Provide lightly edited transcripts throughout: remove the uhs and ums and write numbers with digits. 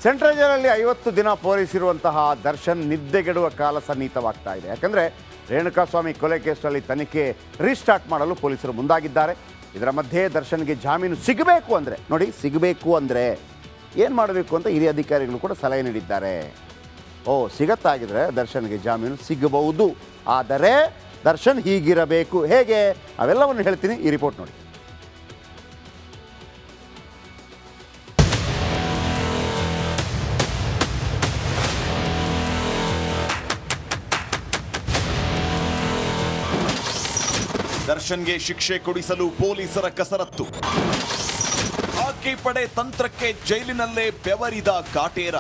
Central ಜೈಲಲ್ಲಿ 50 ದಿನ ಪೊಲೀಸಿರುವಂತಹ ದರ್ಶನ್ ನಿದ್ದೆಗೆಡುವ ಕಾಲ ಸನ್ನಿಹಿತವಾಗ್ತಾ ಇದೆ. ಯಾಕಂದರೆ ರೇಣುಕಾಸ್ವಾಮಿ ಕೊಲೆ ಕೇಸ್ನಲ್ಲಿ ತನಿಖೆ ರೀಸ್ಟಾರ್ಟ್ ಮಾಡಲು ಪೊಲೀಸರು ಮುಂದಾಗಿದ್ದಾರೆ. ಇದರ ಮಧ್ಯೆ ದರ್ಶನ್ಗೆ ಜಾಮೀನು ಸಿಗಬೇಕು ಅಂದರೆ ಏನು ಮಾಡಬೇಕು ಅಂತ ಹಿರಿಯ ಅಧಿಕಾರಿಗಳು ಕೂಡ ಸಲಹೆ ನೀಡಿದ್ದಾರೆ. ಸಿಗತ್ತಾಗಿದ್ರೆ ದರ್ಶನ್ಗೆ ಜಾಮೀನು ಸಿಗಬಹುದು, ಆದರೆ ದರ್ಶನ್ ಹೀಗಿರಬೇಕು. ಹೇಗೆ ಅವೆಲ್ಲವನ್ನು ಹೇಳ್ತೀನಿ, ಈ ರಿಪೋರ್ಟ್ ನೋಡಿ. ದರ್ಶನ್ಗೆ ಶಿಕ್ಷೆ ಕೊಡಿಸಲು ಪೊಲೀಸರ ಕಸರತ್ತು. ಖಾಕಿ ಪಡೆ ತಂತ್ರಕ್ಕೆ ಜೈಲಿನಲ್ಲೇ ಬೆವರಿದ ಕಾಟೇರ.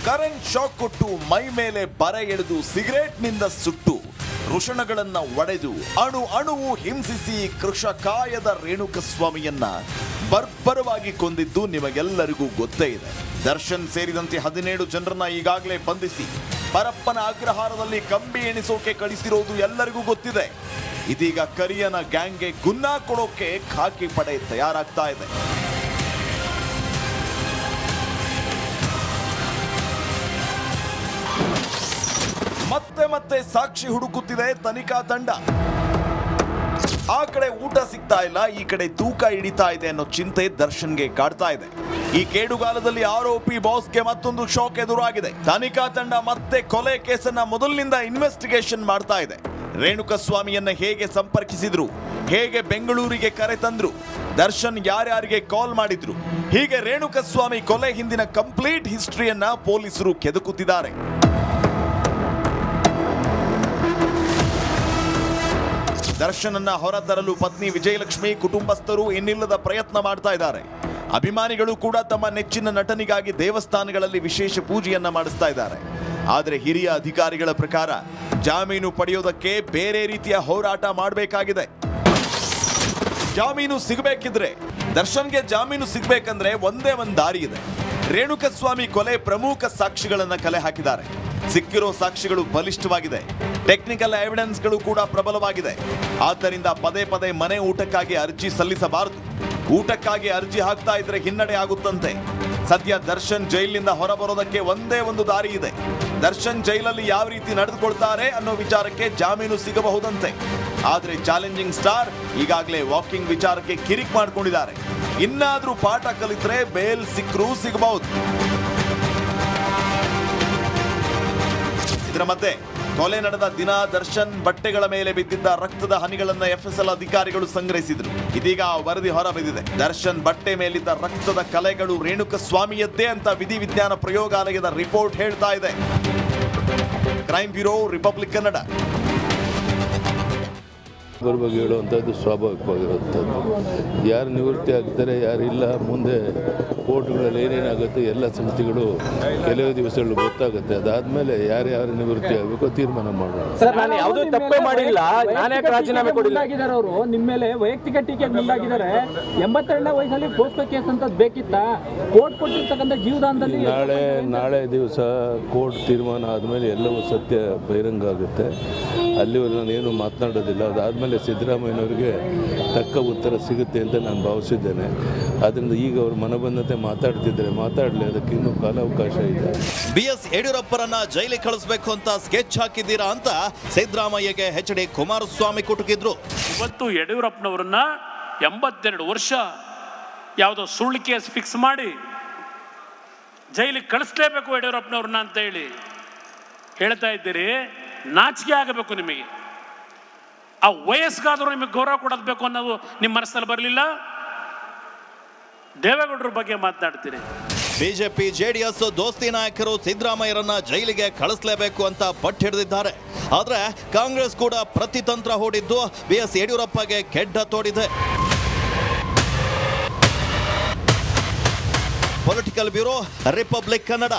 ಕರೆಂಟ್ ಶಾಕ್ ಕೊಟ್ಟು ಮೈ ಮೇಲೆ ಬರೆ ಎಳೆದು ಸಿಗರೇಟ್ನಿಂದ ಸುಟ್ಟು ವೃಷಣಗಳನ್ನ ಒಡೆದು ಅಣುವು ಹಿಂಸಿಸಿ ಕೃಷಕಾಯದ ರೇಣುಕಸ್ವಾಮಿಯನ್ನ ಬರ್ಬರವಾಗಿ ಕೊಂದಿದ್ದು ನಿಮಗೆಲ್ಲರಿಗೂ ಗೊತ್ತೇ ಇದೆ. ದರ್ಶನ್ ಸೇರಿದಂತೆ 17 ಜನರನ್ನ ಈಗಾಗಲೇ ಬಂಧಿಸಿ ಪರಪ್ಪನ ಅಗ್ರಹಾರದಲ್ಲಿ ಕಂಬಿ ಎಣಿಸೋಕೆ ಕಳಿಸಿರೋದು ಎಲ್ಲರಿಗೂ ಗೊತ್ತಿದೆ. ಇದೀಗ ಕರಿಯನ ಗ್ಯಾಂಗ್ಗೆ ಗುನ್ನ ಕೊಡೋಕೆ ಖಾಕಿ ಪಡೆ ತಯಾರಾಗ್ತಾ ಇದೆ. ಮತ್ತೆ ಸಾಕ್ಷಿ ಹುಡುಕುತ್ತಿದೆ ತನಿಖಾ ತಂಡ. ಆ ಕಡೆ ಊಟ ಸಿಗ್ತಾ ಇಲ್ಲ, ಈ ಕಡೆ ತೂಕ ಹಿಡಿತಾ ಇದೆ ಅನ್ನೋ ಚಿಂತೆ ದರ್ಶನ್ಗೆ ಕಾಡ್ತಾ ಇದೆ. ಈ ಕೇಡುಗಾಲದಲ್ಲಿ ಆರೋಪಿ ಬಾಸ್ಗೆ ಮತ್ತೊಂದು ಶಾಕ್ ಎದುರಾಗಿದೆ. ತನಿಖಾ ತಂಡ ಮತ್ತೆ ಕೊಲೆ ಕೇಸನ್ನ ಮೊದಲಿನಿಂದ ಇನ್ವೆಸ್ಟಿಗೇಷನ್ ಮಾಡ್ತಾ ಇದೆ. ರೇಣುಕಸ್ವಾಮಿಯನ್ನ ಹೇಗೆ ಸಂಪರ್ಕಿಸಿದ್ರು, ಹೇಗೆ ಬೆಂಗಳೂರಿಗೆ ಕರೆ ತಂದ್ರು, ದರ್ಶನ್ ಯಾರ್ಯಾರಿಗೆ ಕಾಲ್ ಮಾಡಿದ್ರು, ಹೀಗೆ ರೇಣುಕಸ್ವಾಮಿ ಕೊಲೆ ಹಿಂದಿನ ಕಂಪ್ಲೀಟ್ ಹಿಸ್ಟ್ರಿಯನ್ನ ಪೊಲೀಸರು ಕೆದಕುತ್ತಿದ್ದಾರೆ. ದರ್ಶನನ್ನ ಹೊರತರಲು ಪತ್ನಿ ವಿಜಯಲಕ್ಷ್ಮಿ ಕುಟುಂಬಸ್ಥರು ಇನ್ನಿಲ್ಲದ ಪ್ರಯತ್ನ ಮಾಡ್ತಾ ಇದ್ದಾರೆ. ಅಭಿಮಾನಿಗಳು ಕೂಡ ತಮ್ಮ ನೆಚ್ಚಿನ ನಟನಿಗಾಗಿ ದೇವಸ್ಥಾನಗಳಲ್ಲಿ ವಿಶೇಷ ಪೂಜೆಯನ್ನ ಮಾಡಿಸ್ತಾ ಇದ್ದಾರೆ. ಆದರೆ ಹಿರಿಯ ಅಧಿಕಾರಿಗಳ ಪ್ರಕಾರ ಜಾಮೀನು ಪಡೆಯೋದಕ್ಕೆ ಬೇರೆ ರೀತಿಯ ಹೋರಾಟ ಮಾಡಬೇಕಾಗಿದೆ. ಜಾಮೀನು ಸಿಗಬೇಕಿದ್ರೆ, ದರ್ಶನ್ಗೆ ಜಾಮೀನು ಸಿಗಬೇಕಂದ್ರೆ ಒಂದೇ ಒಂದು ದಾರಿ ಇದೆ. ರೇಣುಕಸ್ವಾಮಿ ಕೊಲೆ ಪ್ರಮುಖ ಸಾಕ್ಷಿಗಳನ್ನ ಕಲೆ ಹಾಕಿದ್ದಾರೆ. ಸಿಕ್ಕಿರೋ ಸಾಕ್ಷಿಗಳು ಬಲಿಷ್ಠವಾಗಿದೆ, ಟೆಕ್ನಿಕಲ್ ಎವಿಡೆನ್ಸ್ಗಳು ಕೂಡ ಪ್ರಬಲವಾಗಿದೆ. ಆದ್ದರಿಂದ ಪದೇ ಮನೆ ಊಟಕ್ಕಾಗಿ ಅರ್ಜಿ ಸಲ್ಲಿಸಬಾರದು. ಊಟಕ್ಕಾಗಿ ಅರ್ಜಿ ಹಾಕ್ತಾ ಇದ್ರೆ ಹಿನ್ನಡೆ ಆಗುತ್ತಂತೆ. ಸದ್ಯ ದರ್ಶನ್ ಜೈಲಿನಿಂದ ಹೊರಬರೋದಕ್ಕೆ ಒಂದೇ ಒಂದು ದಾರಿ ಇದೆ. ದರ್ಶನ್ ಜೈಲಲ್ಲಿ ಯಾವ ರೀತಿ ನಡೆದುಕೊಳ್ತಾರೆ ಅನ್ನೋ ವಿಚಾರಕ್ಕೆ ಜಾಮೀನು ಸಿಗಬಹುದಂತೆ. ಆದ್ರೆ ಚಾಲೆಂಜಿಂಗ್ ಸ್ಟಾರ್ ಈಗಾಗಲೇ ವಾಕಿಂಗ್ ವಿಚಾರಕ್ಕೆ ಕಿರಿಕ್ ಮಾಡ್ಕೊಂಡಿದ್ದಾರೆ. ಇನ್ನಾದ್ರೂ ಪಾಠ ಕಲಿತ್ರೆ ಬೇಲ್ ಸಿಕ್ಕರೂ ಸಿಗಬಹುದು. ಇದರ ಮಧ್ಯೆ ಕೊಲೆ ನಡೆದ ದಿನ ದರ್ಶನ್ ಬಟ್ಟೆಗಳ ಮೇಲೆ ಬಿದ್ದಿದ್ದ ರಕ್ತದ ಹನಿಗಳನ್ನ FSL ಅಧಿಕಾರಿಗಳು ಸಂಗ್ರಹಿಸಿದ್ರು. ಇದೀಗ ವರದಿ ಹೊರಬಿದ್ದಿದೆ. ದರ್ಶನ್ ಬಟ್ಟೆ ಮೇಲಿದ್ದ ರಕ್ತದ ಕಲೆಗಳು ರೇಣುಕಸ್ವಾಮಿಯದ್ದೇ ಅಂತ ವಿಧಿವಿಜ್ಞಾನ ಪ್ರಯೋಗಾಲಯದ ರಿಪೋರ್ಟ್ ಹೇಳ್ತಾ ಇದೆ. Crime bureau, Republic Kannada. ಅವ್ರ ಬಗ್ಗೆ ಹೇಳುವಂಥದ್ದು ಸ್ವಾಭಾವಿಕವಾಗಿರುವಂಥದ್ದು. ಯಾರು ನಿವೃತ್ತಿ ಆಗ್ತಾರೆ, ಯಾರಿಲ್ಲ, ಮುಂದೆ ಕೋರ್ಟ್ಗಳಲ್ಲಿ ಏನೇನಾಗುತ್ತೆ ಎಲ್ಲ ಸಂಗತಿಗಳು ಕೆಲವು ದಿವಸಗಳು ಗೊತ್ತಾಗುತ್ತೆ. ಅದಾದ್ಮೇಲೆ ಯಾರ್ಯಾರು ನಿವೃತ್ತಿ ಆಗಬೇಕು ತೀರ್ಮಾನ ಮಾಡೋಣ. ಸರ್, ನಾನು ಯಾವುದೂ ತಪ್ಪೇ ಮಾಡಿಲ್ಲ, ನಾನೇ ರಾಜೀನಾಮೆ ಕೊಡಿಲ್ಲ. ಅವರು ನಿಮ್ಮ ಮೇಲೆ ವೈಯಕ್ತಿಕ ಟೀಕೆಗೆ ಮುಂದಾಗಿದ್ದಾರೆ. 82ನೇ ವಯಸ್ಸಲ್ಲಿ ಪೋಸ್ಕೋ ಕೇಸ್ ಅಂತ ಬೇಕಿತ್ತ? ಕೋರ್ಟ್ ಕೊಟ್ಟಿರ್ತಕ್ಕಂಥ ಜೀವದಾನದಲ್ಲಿ ನಾಳೆ ದಿವಸ ಕೋರ್ಟ್ ತೀರ್ಮಾನ ಆದಮೇಲೆ ಎಲ್ಲವೂ ಸತ್ಯ ಬಹಿರಂಗ ಆಗುತ್ತೆ. ಅಲ್ಲಿವರೆಗೂ ನಾನೇನು ಮಾತನಾಡೋದಿಲ್ಲ. ಅದಾದಮೇಲೆ ಸಿದ್ದರಾಮಯ್ಯನವರಿಗೆ ತಕ್ಕ ಉತ್ತರ ಸಿಗುತ್ತೆ ಅಂತ ನಾನು ಭಾವಿಸಿದ್ದೇನೆ. ಆದ್ದರಿಂದ ಈಗ ಅವರು ಮನಬಂದಂತೆ ಮಾತಾಡಲಿ, ಅದಕ್ಕೆ ಇನ್ನೂ ಕಾಲಾವಕಾಶ ಇದೆ. BS ಯಡಿಯೂರಪ್ಪರನ್ನ ಜೈಲಿಗೆ ಕಳಿಸಬೇಕು ಅಂತ ಸ್ಕೆಚ್ ಹಾಕಿದ್ದೀರಾ ಅಂತ ಸಿದ್ದರಾಮಯ್ಯಗೆ HD ಕುಮಾರಸ್ವಾಮಿ ಕುಟುಕಿದ್ರು. ಇವತ್ತು ಯಡಿಯೂರಪ್ಪನವರನ್ನ 82 ವರ್ಷ ಯಾವುದೋ ಸುಳ್ಳು ಕೇಸ್ ಫಿಕ್ಸ್ ಮಾಡಿ ಜೈಲಿಗೆ ಕಳಿಸ್ಲೇಬೇಕು ಯಡಿಯೂರಪ್ಪನವ್ರನ್ನ ಅಂತ ಹೇಳಿ ಹೇಳ್ತಾ ಇದ್ದೀರಿ. ನಾಚಿಕೆ ಆಗಬೇಕು ನಿಮಗೆ. ಆ ವಯಸ್ಸಿಗಾದರೂ ನಿಮಗೆ ಗೌರವ ಕೊಡಬೇಕು ಅನ್ನೋದು ನಿಮ್ಮ ಮನಸ್ಸಲ್ಲಿ ಬರಲಿಲ್ಲ. ದೇವೇಗೌಡರ ಬಗ್ಗೆ ಮಾತನಾಡ್ತೀರಿ. ಬಿಜೆಪಿ JDS ದೋಸ್ತಿ ನಾಯಕರು ಸಿದ್ದರಾಮಯ್ಯರನ್ನ ಜೈಲಿಗೆ ಕಳಿಸಲೇಬೇಕು ಅಂತ ಪಟ್ಟು ಹಿಡಿದಿದ್ದಾರೆ. ಆದ್ರೆ ಕಾಂಗ್ರೆಸ್ ಕೂಡ ಪ್ರತಿತಂತ್ರ ಹೂಡಿದ್ದು BS ಯಡಿಯೂರಪ್ಪಗೆ ಕೆಡ್ಡ ತೋಡಿದೆ. Political bureau, Republic Kannada.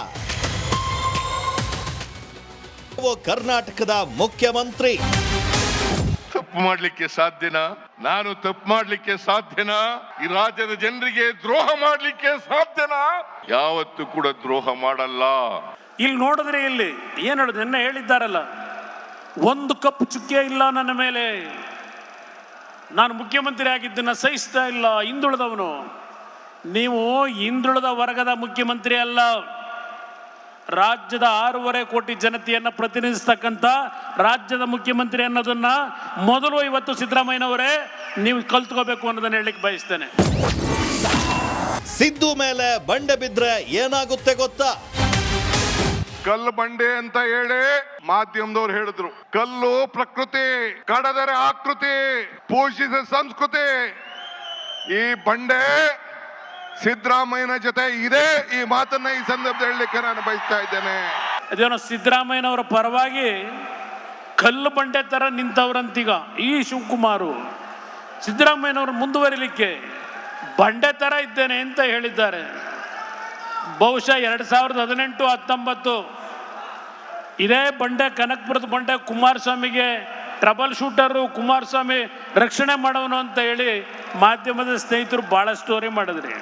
ಕರ್ನಾಟಕದ ಮುಖ್ಯಮಂತ್ರಿ ತಪ್ಪು ಮಾಡ್ಲಿಕ್ಕೆ ಸಾಧ್ಯನಾ? ನಾನು ತಪ್ಪು ಮಾಡ್ಲಿಕ್ಕೆ ಸಾಧ್ಯನಾ? ಈ ರಾಜ್ಯದ ಜನರಿಗೆ ದ್ರೋಹ ಮಾಡ್ಲಿಕ್ಕೆ ಸಾಧ್ಯನಾ? ಯಾವತ್ತೂ ಕೂಡ ದ್ರೋಹ ಮಾಡಲ್ಲ. ಇಲ್ಲಿ ನೋಡಿದ್ರೆ ಇಲ್ಲಿ ಏನ್ ಹೇಳುದು, ನಿನ್ನೆ ಹೇಳಿದ್ದಾರಲ್ಲ, ಒಂದು ಕಪ್ಪು ಚುಕ್ಕೆ ಇಲ್ಲ ನನ್ನ ಮೇಲೆ. ನಾನು ಮುಖ್ಯಮಂತ್ರಿ ಆಗಿದ್ದನ್ನು ಸಹಿಸ್ತಾ ಇಲ್ಲ, ಹಿಂದುಳಿದವನು. ನೀವು ಹಿಂದುಳಿದ ವರ್ಗದ ಮುಖ್ಯಮಂತ್ರಿ ಅಲ್ಲ, ರಾಜ್ಯದ 6.5 ಕೋಟಿ ಜನತೆಯನ್ನು ಪ್ರತಿನಿಧಿಸ್ತಕ್ಕಂಥ ರಾಜ್ಯದ ಮುಖ್ಯಮಂತ್ರಿ ಅನ್ನೋದನ್ನ ಮೊದಲು ಇವತ್ತು ಸಿದ್ದರಾಮಯ್ಯನವರೇ ನೀವು ಕಲ್ತ್ಕೋಬೇಕು ಅನ್ನೋದನ್ನ ಹೇಳಲಿಕ್ಕೆ ಬಯಸ್ತೇನೆ. ಸಿದ್ದು ಮೇಲೆ ಬಂಡೆ ಬಿದ್ರೆ ಏನಾಗುತ್ತೆ ಗೊತ್ತಾ? ಕಲ್ಲು ಬಂಡೆ ಅಂತ ಹೇಳಿ ಮಾಧ್ಯಮದವ್ರು ಹೇಳಿದ್ರು. ಕಲ್ಲು ಪ್ರಕೃತಿ, ಕಡದರೆ ಆಕೃತಿ, ಪೋಷಿಸಿದ ಸಂಸ್ಕೃತಿ. ಈ ಬಂಡೆ ಸಿದ್ದರಾಮಯ್ಯನ ಜೊತೆ ಇದೆ. ಈ ಮಾತನ್ನ ಈ ಸಂದರ್ಭದಲ್ಲಿ ಹೇಳಲಿಕ್ಕೆ ನಾನು ಬಯಸ್ತಾ ಇದ್ದೇನೆ. ಅದೇನೋ ಸಿದ್ದರಾಮಯ್ಯನವರ ಪರವಾಗಿ ಕಲ್ಲು ಬಂಡೆ ತರ ನಿಂತವ್ರಂತೀಗ ಈ ಶಿವಕುಮಾರು ಸಿದ್ದರಾಮಯ್ಯನವರು ಮುಂದುವರಿಲಿಕ್ಕೆ ಬಂಡೆ ತರ ಇದ್ದೇನೆ ಅಂತ ಹೇಳಿದ್ದಾರೆ. ಬಹುಶಃ 2018-19 ಇದೇ ಬಂಡೆ, ಕನಕಪುರದ ಬಂಡೆ ಕುಮಾರಸ್ವಾಮಿಗೆ ಟ್ರಬಲ್ ಶೂಟರು, ಕುಮಾರಸ್ವಾಮಿ ರಕ್ಷಣೆ ಮಾಡೋನು ಅಂತ ಹೇಳಿ ಮಾಧ್ಯಮದ ಸ್ನೇಹಿತರು ಭಾಳ ಸ್ಟೋರಿ ಮಾಡಿದ್ರಿ.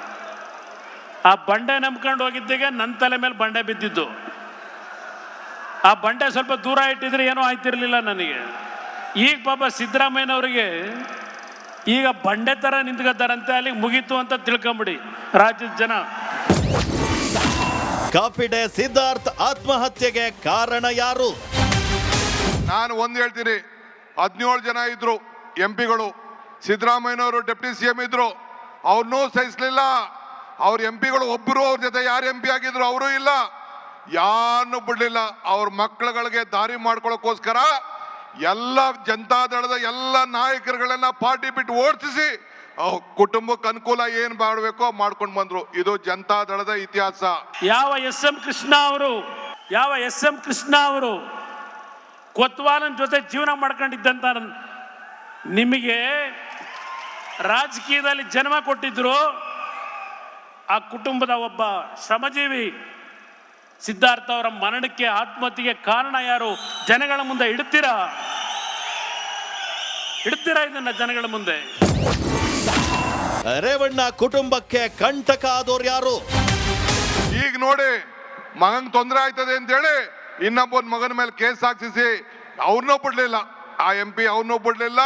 ಆ ಬಂಡೆ ನಂಬ್ಕೊಂಡು ಹೋಗಿದ್ದಿಗೆ ನನ್ನ ತಲೆ ಮೇಲೆ ಬಂಡೆ ಬಿದ್ದಿದ್ದು. ಆ ಬಂಡೆ ಸ್ವಲ್ಪ ದೂರ ಇಟ್ಟಿದ್ರೆ ಏನೂ ಆಯ್ತಿರ್ಲಿಲ್ಲ ನನಗೆ. ಈಗ ಪಾಪ ಸಿದ್ದರಾಮಯ್ಯನವರಿಗೆ ಈಗ ಬಂಡೆ ಥರ ನಿಂತ್ಕೊತಾರಂತೆ, ಅಲ್ಲಿಗೆ ಮುಗೀತು ಅಂತ ತಿಳ್ಕೊಂಬಿಡಿ ರಾಜ್ಯದ ಜನ. ಕಾಫಿ ಡೇ ಸಿದ್ಧಾರ್ಥ್ ಆತ್ಮಹತ್ಯೆಗೆ ಕಾರಣ ಯಾರು? ನಾನು ಒಂದು ಹೇಳ್ತೀನಿ, 17 ಜನ ಇದ್ರು ಎಂಪಿಗಳು. ಸಿದ್ದರಾಮಯ್ಯನವರು ಡೆಪ್ಟಿ CM ಇದ್ರು, ಅವ್ರನ್ನೂ ಸಹಿಸಲಿಲ್ಲ. ಅವ್ರ ಎಂಪಿಗಳು ಒಬ್ಬರು ಅವ್ರ ಜೊತೆ ಯಾರು MP ಆಗಿದ್ರು ಅವರು ಇಲ್ಲ, ಯಾರನ್ನೂ ಬಿಡ್ಲಿಲ್ಲ. ಅವ್ರ ಮಕ್ಕಳುಗಳಿಗೆ ದಾರಿ ಮಾಡ್ಕೊಳ್ಳೋಕ್ಕೋಸ್ಕರ ಎಲ್ಲ ಜನತಾದಳದ ಎಲ್ಲ ನಾಯಕರುಗಳನ್ನ ಪಾರ್ಟಿ ಬಿಟ್ಟು ಓಡಿಸಿ ಕುಟುಂಬಕ್ಕೆ ಅನುಕೂಲ ಏನ್ ಮಾಡಬೇಕೋ ಮಾಡ್ಕೊಂಡು ಬಂದ್ರು. ಇದು ಜನತಾದಳದ ಇತಿಹಾಸ. ಯಾವ SM ಕೃಷ್ಣ ಅವರು ಕೊತ್ವಾಲನ್ ಜೊತೆ ಜೀವನ ಮಾಡ್ಕೊಂಡಿದ್ದಂತ ನಿಮಗೆ ರಾಜಕೀಯದಲ್ಲಿ ಜನ್ಮ ಕೊಟ್ಟಿದ್ರು. ಆ ಕುಟುಂಬದ ಒಬ್ಬ ಶ್ರಮಜೀವಿ ಸಿದ್ಧಾರ್ಥ ಅವರ ಮರಣಕ್ಕೆ, ಆತ್ಮಹತ್ಯೆಗೆ ಕಾರಣ ಯಾರು? ಜನಗಳ ಮುಂದೆ ಇಡ್ತೀರಾ ಇದನ್ನ ಜನಗಳ ಮುಂದೆ? ರೇವಣ್ಣ ಕುಟುಂಬಕ್ಕೆ ಕಂಟಕ ಆದವ್ರು ಯಾರು? ಈಗ ನೋಡಿ, ಮಗನ್ ತೊಂದರೆ ಆಯ್ತದೆ ಅಂತೇಳಿ ಇನ್ನೊಬ್ಬನ ಮಗನ ಮೇಲೆ ಕೇಸ್ ಹಾಕ್ಸಿಸಿ ಅವ್ರನ್ನೂ ಬಿಡ್ಲಿಲ್ಲ. ಆ MP ಅವ್ರನ್ನೂ ಬಿಡ್ಲಿಲ್ಲ,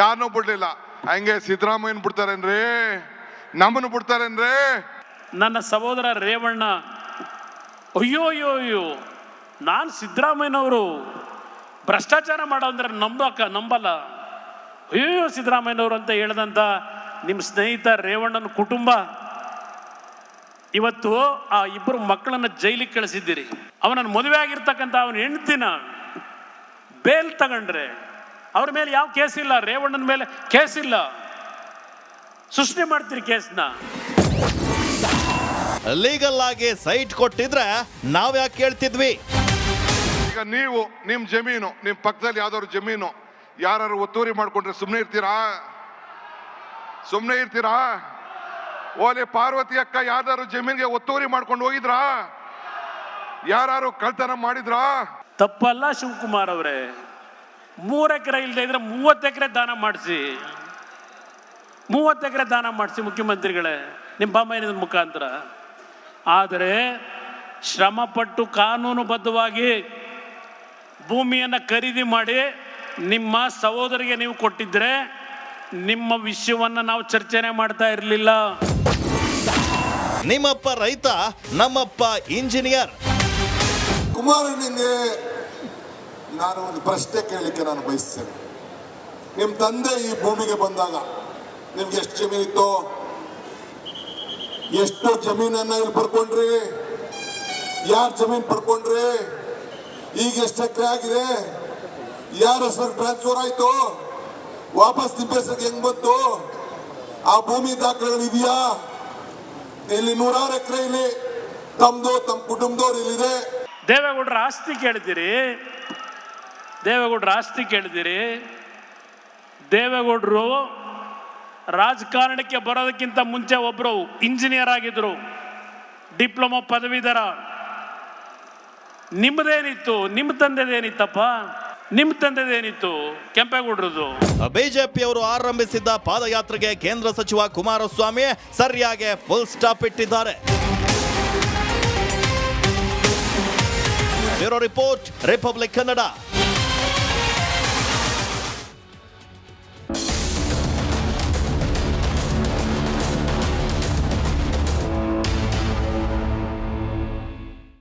ಯಾರನ್ನೂ ಬಿಡ್ಲಿಲ್ಲ. ಹಂಗೆ ಸಿದ್ದರಾಮಯ್ಯನ ಬಿಡ್ತಾರೇನ್ರಿ? ನಮ್ಮನ್ನು ಬಿಡ್ತಾರೇನ್ರಿ? ನನ್ನ ಸಹೋದರ ರೇವಣ್ಣ ಅಯ್ಯೋ ನಾನು ಸಿದ್ದರಾಮಯ್ಯನವರು ಭ್ರಷ್ಟಾಚಾರ ಮಾಡೋ ಅಂದ್ರೆ ನಂಬಲ್ಲ. ಅಯ್ಯೋ ಸಿದ್ದರಾಮಯ್ಯನವರು ಅಂತ ಹೇಳ್ದಂತ ನಿಮ್ಮ ಸ್ನೇಹಿತ ರೇವಣ್ಣನ ಕುಟುಂಬ ಇವತ್ತು ಆ 2 ಮಕ್ಕಳನ್ನ ಜೈಲಿಗೆ ಕಳಿಸಿದ್ದೀರಿ. ಅವನನ್ನು ಮದುವೆ ಆಗಿರ್ತಕ್ಕಂಥ ಅವನ ಹೆಂಡತಿನ ಬೇಲ್ ತಗೊಂಡ್ರೆ ಅವ್ರ ಮೇಲೆ ಯಾವ ಕೇಸ್ ಇಲ್ಲ, ರೇವಣ್ಣನ ಮೇಲೆ ಕೇಸ್ ಇಲ್ಲ. ಸೃಷ್ಟಿ ಮಾಡ್ತೀರಿ ಕೇಸ್ನ. ಲೀಗಲ್ ಆಗಿ ಸೈಟ್ ಕೊಟ್ಟಿದ್ರೆ ನಾವ್ ಯಾಕೆ ಕೇಳ್ತಿದ್ವಿ? ಈಗ ನೀವು ನಿಮ್ ಜಮೀನು, ನಿಮ್ ಪಕ್ಕದಲ್ಲಿ ಯಾವ್ದಾದ್ರು ಜಮೀನು ಯಾರು ಒತ್ತುವರಿ ಮಾಡ್ಕೊಂಡ್ರೆ ಸುಮ್ಮನೆ ಇರ್ತೀರಾ? ಓಲೆ ಪಾರ್ವತಿ ಅಕ್ಕ ಯಾವ್ದಾದ್ರು ಜಮೀನ್ಗೆ ಒತ್ತುವರಿ ಮಾಡ್ಕೊಂಡು ಹೋಗಿದ್ರಾ? ಯಾರು ಕಳ್ತನ ಮಾಡಿದ್ರಾ? ತಪ್ಪಲ್ಲ ಶಿವಕುಮಾರ್ ಅವರೇ. 3 ಎಕರೆ ಇಲ್ಲದೆ ಇದ್ರೆ 30 ಎಕರೆ ದಾನ ಮಾಡಿಸಿ, 30 ಎಕರೆ ದಾನ ಮಾಡಿಸಿ ಮುಖ್ಯಮಂತ್ರಿಗಳೇ ನಿಮ್ಮ ಬೊಮ್ಮಾಯಿನ ಮುಖಾಂತರ. ಆದರೆ ಶ್ರಮಪಟ್ಟು ಕಾನೂನುಬದ್ಧವಾಗಿ ಭೂಮಿಯನ್ನು ಖರೀದಿ ಮಾಡಿ ನಿಮ್ಮ ಸಹೋದರಿಗೆ ನೀವು ಕೊಟ್ಟಿದ್ರೆ ನಿಮ್ಮ ವಿಷಯವನ್ನು ನಾವು ಚರ್ಚೆನೆ ಮಾಡ್ತಾ ಇರಲಿಲ್ಲ. ನಿಮ್ಮಪ್ಪ ರೈತ, ನಮ್ಮಪ್ಪ ಇಂಜಿನಿಯರ್. ಕುಮಾರನಿಗೆ ನಾನು ಒಂದು ಪ್ರಶ್ನೆ ಕೇಳಲಿಕ್ಕೆ ನಾನು ಬಯಸ್ತೇನೆ. ನಿಮ್ಮ ತಂದೆ ಈ ಭೂಮಿಗೆ ಬಂದಾಗ ನಿಮ್ಗೆ ಎಷ್ಟು ಜಮೀನಿತ್ತು? ಎಷ್ಟು ಜಮೀನನ್ನ ಇಲ್ಲಿ ಪಡ್ಕೊಂಡ್ರಿ? ಯಾರು ಜಮೀನು ಪಡ್ಕೊಂಡ್ರಿ? ಈಗ ಎಷ್ಟು ಎಕರೆ ಆಗಿದೆ? ಯಾರ ಹೆಸರು ಟ್ರಾನ್ಸ್ಫರ್ ಆಯ್ತು? ವಾಪಸ್ ನಿಮ್ಮ ಹೆಸರಿಗೆ ಹೆಂಗ್ ಬಂತು? ಆ ಭೂಮಿ ದಾಖಲೆಗಳು ಇದೆಯಾ? ಇಲ್ಲಿ 100 ಎಕರೆ ಇಲ್ಲಿ ತಮ್ಮದು, ತಮ್ಮ ಕುಟುಂಬದವ್ರು ಇಲ್ಲಿದೆ. ದೇವೇಗೌಡರ ಆಸ್ತಿ ಕೇಳಿದಿರಿ. ದೇವೇಗೌಡರು ರಾಜಕಾರಣಕ್ಕೆ ಬರೋದಕ್ಕಿಂತ ಮುಂಚೆ ಒಬ್ಬರು ಇಂಜಿನಿಯರ್ ಆಗಿದ್ರು, ಡಿಪ್ಲೊಮಾ ಪದವೀಧರ. ನಿಮ್ಮದೇನಿತ್ತು? ನಿಮ್ಮ ತಂದೆದೇನಿತ್ತಪ್ಪ? ನಿಮ್ಮ ತಂದೆದೇನಿತ್ತು? ಕೆಂಪೇಗೌಡರದು. ಬಿಜೆಪಿಯವರು ಆರಂಭಿಸಿದ್ದ ಪಾದಯಾತ್ರೆಗೆ ಕೇಂದ್ರ ಸಚಿವ ಕುಮಾರಸ್ವಾಮಿ ಸರಿಯಾಗಿ ಫುಲ್ ಸ್ಟಾಪ್ ಇಟ್ಟಿದ್ದಾರೆ. Bureau report, republic Kannada.